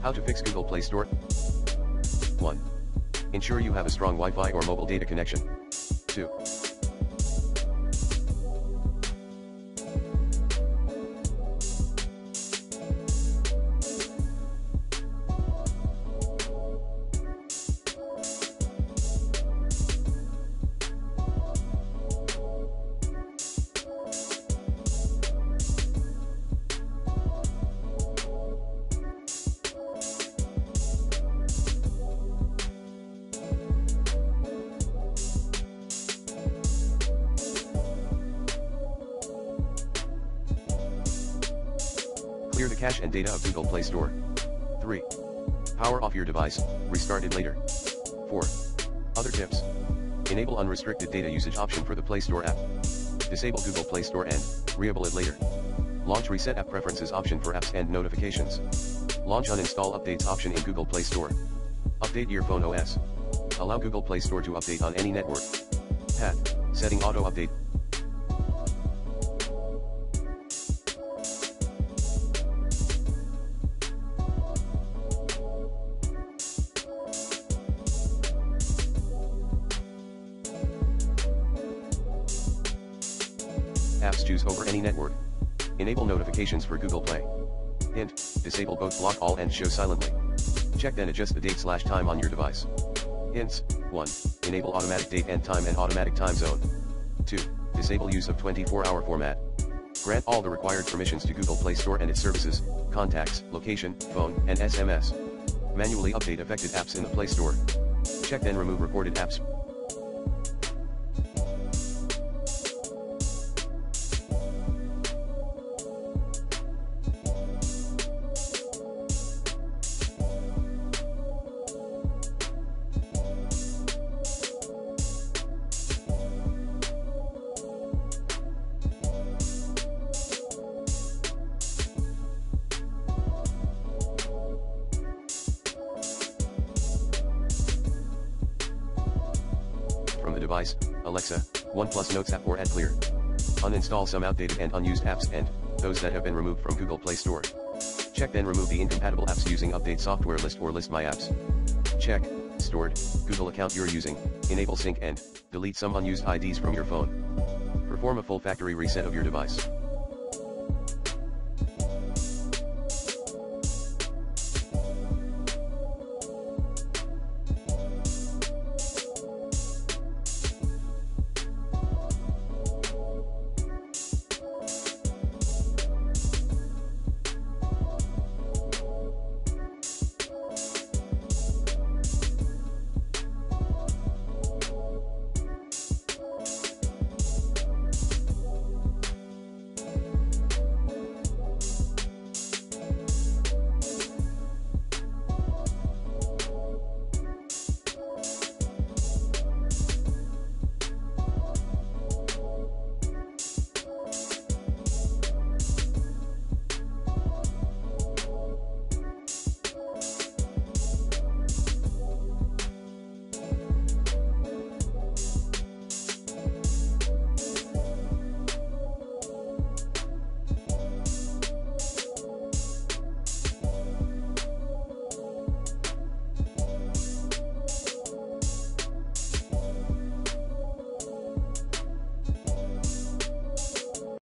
How to fix Google Play Store? 1. Ensure you have a strong Wi-Fi or mobile data connection. 2. Clear the cache and data of Google Play Store. 3. Power off your device, restart it later. 4. Other tips. Enable unrestricted data usage option for the Play Store app. Disable Google Play Store and re-enable it later. Launch reset app preferences option for apps and notifications. Launch uninstall updates option in Google Play Store. Update your phone OS. Allow Google Play Store to update on any network. Path, setting auto update. Apps choose over any network. Enable notifications for Google Play. Hint, disable both block all and show silently. Check then adjust the date/time on your device. Hints, 1. Enable automatic date and time and automatic time zone. 2. Disable use of 24-hour format. Grant all the required permissions to Google Play Store and its services, contacts, location, phone, and SMS. Manually update affected apps in the Play Store. Check then remove reported apps. From the device, Alexa, OnePlus Notes app or AdClear. Uninstall some outdated and unused apps and those that have been removed from Google Play Store. Check then remove the incompatible apps using Update Software List or List My Apps. Check, stored, Google account you're using, enable sync and delete some unused IDs from your phone. Perform a full factory reset of your device.